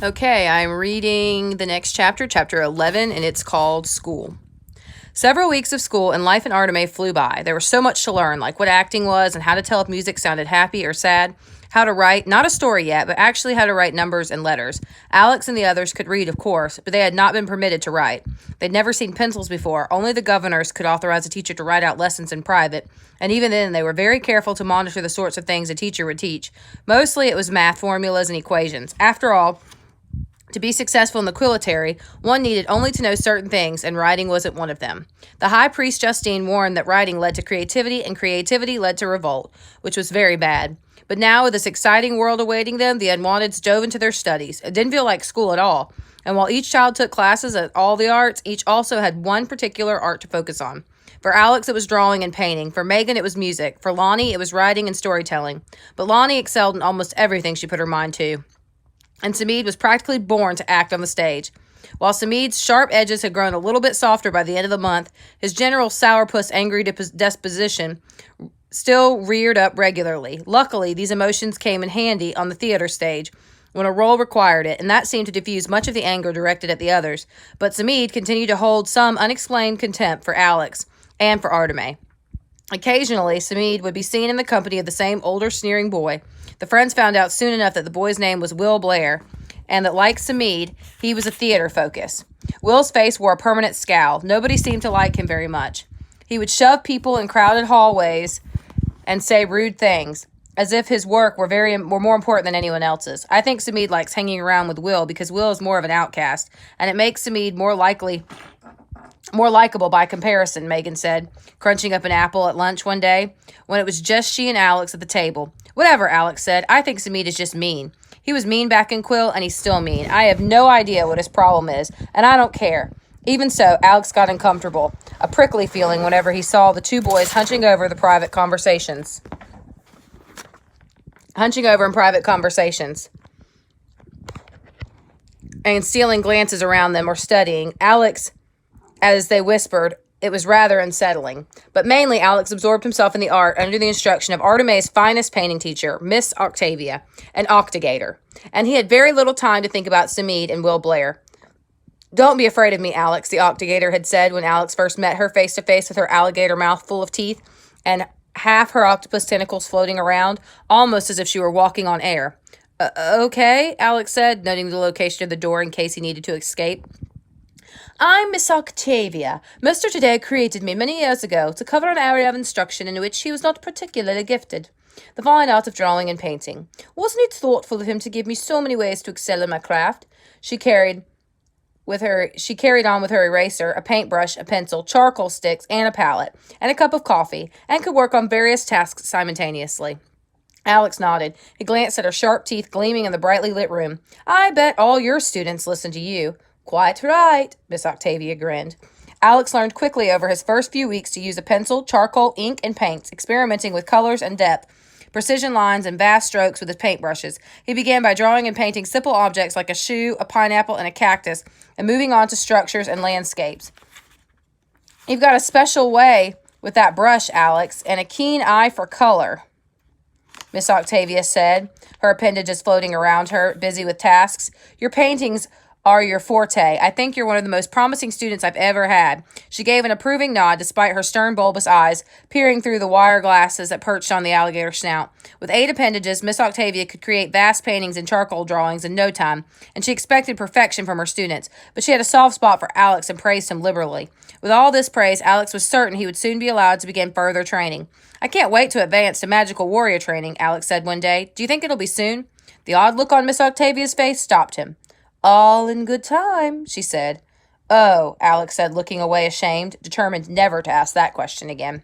Okay, I'm reading the next chapter, chapter 11, and it's called School. Several weeks of school and life in Arteme flew by. There was so much to learn, like what acting was and how to tell if music sounded happy or sad, how to write, not a story yet, but actually how to write numbers and letters. Alex and the others could read, of course, but they had not been permitted to write. They'd never seen pencils before. Only the governors could authorize a teacher to write out lessons in private, and even then they were very careful to monitor the sorts of things a teacher would teach. Mostly it was math formulas and equations. After all, to be successful in the quillitary, one needed only to know certain things, and writing wasn't one of them. The high priest Justine warned that writing led to creativity, and creativity led to revolt, which was very bad. But now, with this exciting world awaiting them, the unwanteds dove into their studies. It didn't feel like school at all. And while each child took classes at all the arts, each also had one particular art to focus on. For Alex, it was drawing and painting. For Megan, it was music. For Lonnie, it was writing and storytelling. But Lonnie excelled in almost everything she put her mind to. And Samid was practically born to act on the stage. While Samid's sharp edges had grown a little bit softer by the end of the month, his general sourpuss angry disposition still reared up regularly. Luckily, these emotions came in handy on the theater stage when a role required it, and that seemed to diffuse much of the anger directed at the others. But Samid continued to hold some unexplained contempt for Alex and for Arteme. Occasionally, Samid would be seen in the company of the same older, sneering boy. The friends found out soon enough that the boy's name was Will Blair, and that, like Samid, he was a theater focus. Will's face wore a permanent scowl. Nobody seemed to like him very much. He would shove people in crowded hallways and say rude things, as if his work were more important than anyone else's. I think Samid likes hanging around with Will because Will is more of an outcast, and it makes Samid more likable by comparison, Megan said, crunching up an apple at lunch one day, when it was just she and Alex at the table. Whatever, Alex said. I think Samid is just mean. He was mean back in Quill, and he's still mean. I have no idea what his problem is, and I don't care. Even so, Alex got uncomfortable, a prickly feeling whenever he saw the two boys hunching over in private conversations. And stealing glances around them or studying. Alex, as they whispered, it was rather unsettling. But mainly, Alex absorbed himself in the art under the instruction of Arteme's finest painting teacher, Miss Octavia, an octogator. And he had very little time to think about Samid and Will Blair. Don't be afraid of me, Alex, the octogator had said when Alex first met her face to face with her alligator mouth full of teeth and half her octopus tentacles floating around, almost as if she were walking on air. Okay, Alex said, noting the location of the door in case he needed to escape. I'm Miss Octavia. Mr. Today created me many years ago to cover an area of instruction in which he was not particularly gifted. The fine art of drawing and painting. Wasn't it thoughtful of him to give me so many ways to excel in my craft? She carried on with her eraser, a paintbrush, a pencil, charcoal sticks, and a palette, and a cup of coffee, and could work on various tasks simultaneously. Alex nodded. He glanced at her sharp teeth gleaming in the brightly lit room. I bet all your students listen to you. Quite right, Miss Octavia grinned. Alex learned quickly over his first few weeks to use a pencil, charcoal, ink, and paints, experimenting with colors and depth, precision lines, and vast strokes with his paintbrushes. He began by drawing and painting simple objects like a shoe, a pineapple, and a cactus, and moving on to structures and landscapes. You've got a special way with that brush, Alex, and a keen eye for color, Miss Octavia said, her appendages floating around her, busy with tasks. Your paintings are your forte. I think you're one of the most promising students I've ever had. She gave an approving nod despite her stern, bulbous eyes peering through the wire glasses that perched on the alligator snout. With 8 appendages, Miss Octavia could create vast paintings and charcoal drawings in no time, and she expected perfection from her students. But she had a soft spot for Alex and praised him liberally. With all this praise, Alex was certain he would soon be allowed to begin further training. I can't wait to advance to magical warrior training, Alex said one day. Do you think it'll be soon? The odd look on Miss Octavia's face stopped him. All in good time, she said. Oh, Alex said, looking away ashamed, determined never to ask that question again.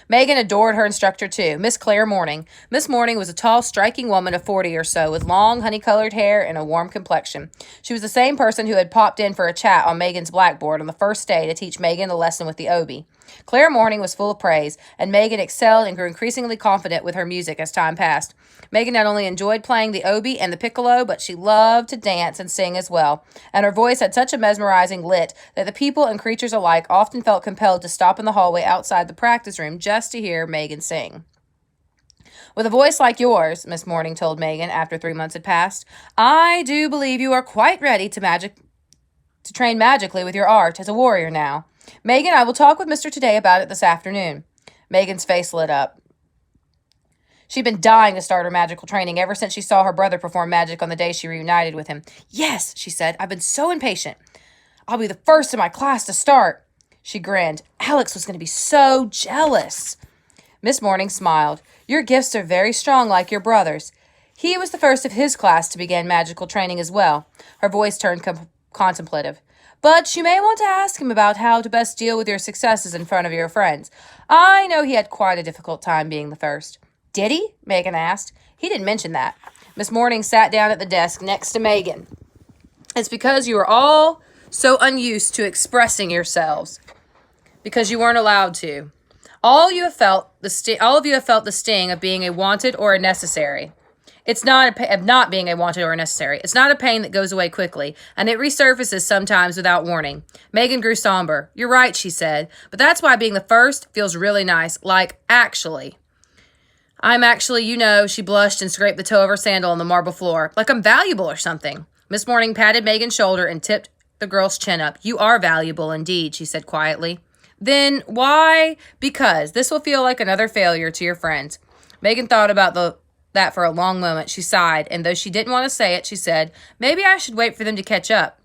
Megan adored her instructor, too, Miss Claire Morning. Miss Morning was a tall, striking woman of 40 or so, with long, honey-colored hair and a warm complexion. She was the same person who had popped in for a chat on Megan's blackboard on the first day to teach Megan the lesson with the obi. Claire Morning was full of praise, and Megan excelled and grew increasingly confident with her music as time passed. Megan not only enjoyed playing the obi and the piccolo, but she loved to dance and sing as well, and her voice had such a mesmerizing lit that the people and creatures alike often felt compelled to stop in the hallway outside the practice room just to hear Megan sing. With a voice like yours, Miss Morning told Megan after 3 months had passed, I do believe you are quite ready to train magically with your art as a warrior now. Megan, I will talk with Mr. Today about it this afternoon. Megan's face lit up. She'd been dying to start her magical training ever since she saw her brother perform magic on the day she reunited with him. Yes, she said, I've been so impatient. I'll be the first in my class to start. She grinned. Alex was going to be so jealous. Miss Morning smiled. Your gifts are very strong like your brother's. He was the first of his class to begin magical training as well. Her voice turned contemplative. But you may want to ask him about how to best deal with your successes in front of your friends. I know he had quite a difficult time being the first. Did he? Megan asked. He didn't mention that. Miss Morning sat down at the desk next to Megan. It's because you are all so unused to expressing yourselves. Because you weren't allowed to. All of you have felt the sting of being a wanted or a necessary. It's not of not being a wanted or a necessary. It's not a pain that goes away quickly, and it resurfaces sometimes without warning. Megan grew somber. You're right, she said, but that's why being the first feels really nice. Like, actually. I'm actually, she blushed and scraped the toe of her sandal on the marble floor. Like I'm valuable or something. Miss Morning patted Megan's shoulder and tipped the girl's chin up. You are valuable indeed, she said quietly. Then why? Because this will feel like another failure to your friends. Megan thought about that for a long moment. She sighed, and though she didn't want to say it, she said, maybe I should wait for them to catch up.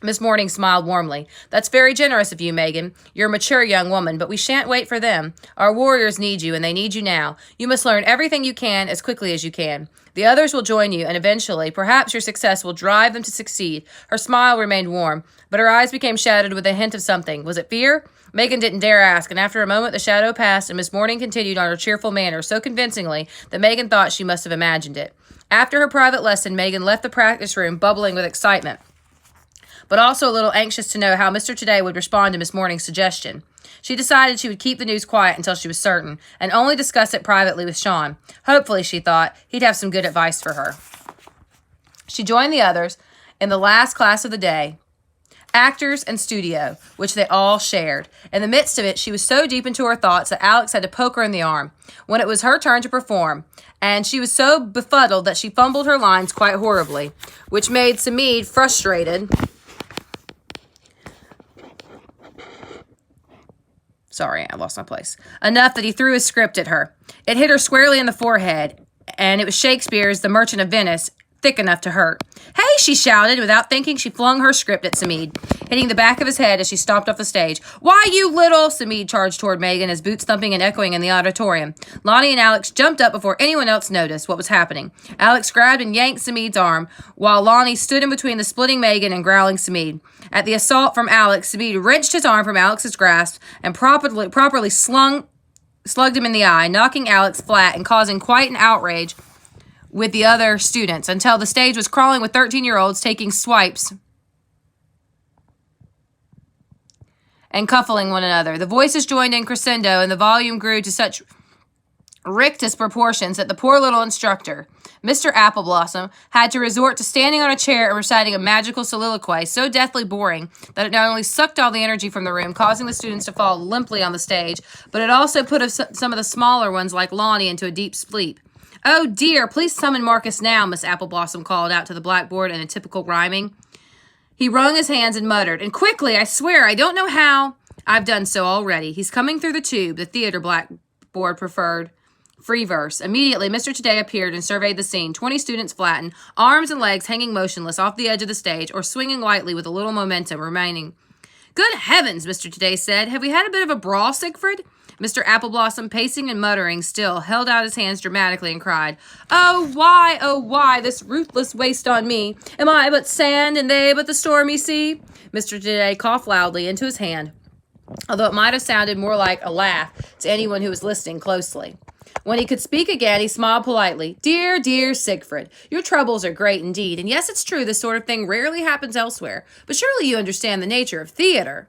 Miss Morning smiled warmly. That's very generous of you, Megan. You're a mature young woman, but we shan't wait for them. Our warriors need you, and they need you now. You must learn everything you can as quickly as you can. The others will join you, and eventually, perhaps your success will drive them to succeed. Her smile remained warm, but her eyes became shadowed with a hint of something. Was it fear? Megan didn't dare ask, and after a moment the shadow passed, and Miss Morning continued on her cheerful manner so convincingly that Megan thought she must have imagined it. After her private lesson, Megan left the practice room bubbling with excitement, but also a little anxious to know how Mr. Today would respond to Miss Morning's suggestion. She decided she would keep the news quiet until she was certain, and only discuss it privately with Sean. Hopefully, she thought, he'd have some good advice for her. She joined the others in the last class of the day, actors and studio, which they all shared. In the midst of it, she was so deep into her thoughts that Alex had to poke her in the arm when it was her turn to perform, and she was so befuddled that she fumbled her lines quite horribly, which made Samid frustrated. Sorry, I lost my place. Enough that he threw his script at her. It hit her squarely in the forehead, and it was Shakespeare's The Merchant of Venice, thick enough to hurt. Hey, she shouted. Without thinking, she flung her script at Samid, hitting the back of his head as she stomped off the stage. Why, you little... Samid charged toward Megan, his boots thumping and echoing in the auditorium. Lonnie and Alex jumped up before anyone else noticed what was happening. Alex grabbed and yanked Samid's arm, while Lonnie stood in between the splitting Megan and growling Samid. At the assault from Alex, Samid wrenched his arm from Alex's grasp and properly slugged him in the eye, knocking Alex flat and causing quite an outrage with the other students until the stage was crawling with 13-year-olds taking swipes and cuffling one another. The voices joined in crescendo, and the volume grew to such rictus proportions that the poor little instructor, Mr. Appleblossom, had to resort to standing on a chair and reciting a magical soliloquy so deathly boring that it not only sucked all the energy from the room, causing the students to fall limply on the stage, but it also put some of the smaller ones, like Lonnie, into a deep sleep. Oh, dear, please summon Marcus now, Miss Appleblossom called out to the blackboard in a typical rhyming. He wrung his hands and muttered, and quickly, I swear, I don't know how. I've done so already. He's coming through the tube, the theater blackboard preferred. Free verse. Immediately, Mr. Today appeared and surveyed the scene. 20 students flattened, arms and legs hanging motionless off the edge of the stage or swinging lightly with a little momentum remaining. Good heavens, Mr. Today said. Have we had a bit of a brawl, Siegfried? Mr. Appleblossom, pacing and muttering still, held out his hands dramatically and cried, oh, why, this ruthless waste on me? Am I but sand, and they but the stormy sea? Mr. Today coughed loudly into his hand, although it might have sounded more like a laugh to anyone who was listening closely. When he could speak again, he smiled politely. Dear, dear Siegfried, your troubles are great indeed, and yes, it's true this sort of thing rarely happens elsewhere, but surely you understand the nature of theater.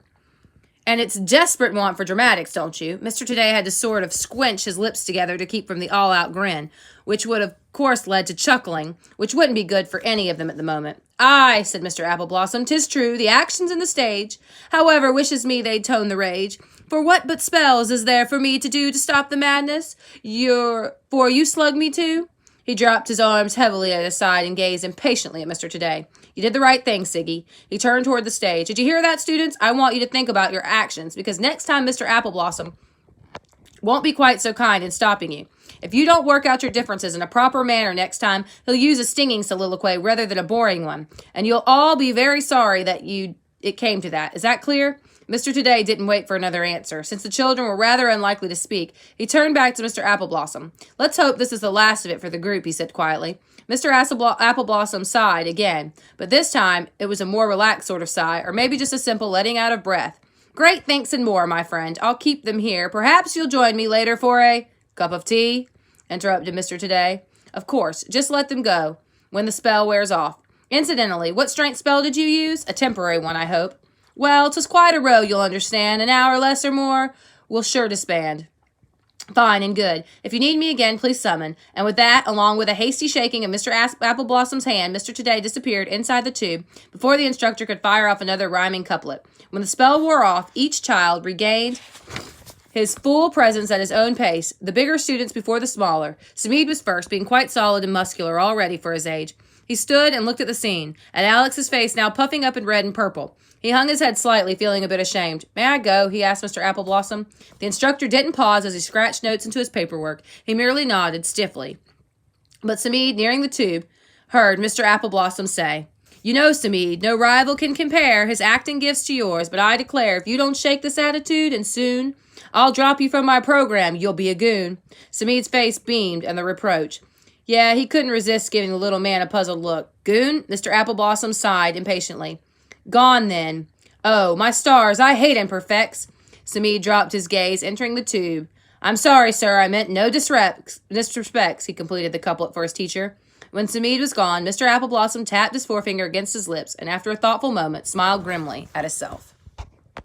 And it's desperate want for dramatics, don't you? Mr. Today had to sort of squinch his lips together to keep from the all-out grin, which would of course led to chuckling, which wouldn't be good for any of them at the moment. "Aye," said Mr. Appleblossom, "'tis true, the action's in the stage. However, wishes me they'd tone the rage. For what but spells is there for me to do to stop the madness? For you slug me too?" He dropped his arms heavily at his side and gazed impatiently at Mr. Today. "You did the right thing, Siggy." He turned toward the stage. "Did you hear that, students? I want you to think about your actions, because next time Mr. Appleblossom won't be quite so kind in stopping you. If you don't work out your differences in a proper manner next time, he'll use a stinging soliloquy rather than a boring one, and you'll all be very sorry that it came to that. Is that clear?" Mr. Today didn't wait for another answer. Since the children were rather unlikely to speak, he turned back to Mr. Appleblossom. "Let's hope this is the last of it for the group," he said quietly. Mr. Appleblossom sighed again, but this time it was a more relaxed sort of sigh, or maybe just a simple letting out of breath. "Great thanks and more, my friend. I'll keep them here. Perhaps you'll join me later for a cup of tea?" interrupted Mr. Today. "Of course. Just let them go when the spell wears off. Incidentally, what strength spell did you use? A temporary one, I hope." "Well, 'twas quite a row, you'll understand. An hour less or more, we'll sure disband." "Fine and good. If you need me again, please summon." And with that, along with a hasty shaking of Mr. Appleblossom's hand, Mr. Today disappeared inside the tube before the instructor could fire off another rhyming couplet. When the spell wore off, each child regained his full presence at his own pace, the bigger students before the smaller. Samid was first, being quite solid and muscular already for his age. He stood and looked at the scene, at Alex's face now puffing up in red and purple. He hung his head slightly, feeling a bit ashamed. "May I go?" he asked Mr. Appleblossom. The instructor didn't pause as he scratched notes into his paperwork. He merely nodded stiffly. But Samid, nearing the tube, heard Mr. Appleblossom say, "You know, Samid, no rival can compare his acting gifts to yours, but I declare if you don't shake this attitude, and soon, I'll drop you from my program. You'll be a goon." Samid's face beamed and the reproach. Yeah, he couldn't resist giving the little man a puzzled look. "Goon?" Mr. Appleblossom sighed impatiently. "Gone, then. Oh, my stars, I hate imperfects." Samid dropped his gaze, entering the tube. "I'm sorry, sir, I meant no disrespects," he completed the couplet for his teacher. When Samid was gone, Mr. Appleblossom tapped his forefinger against his lips, and after a thoughtful moment, smiled grimly at himself.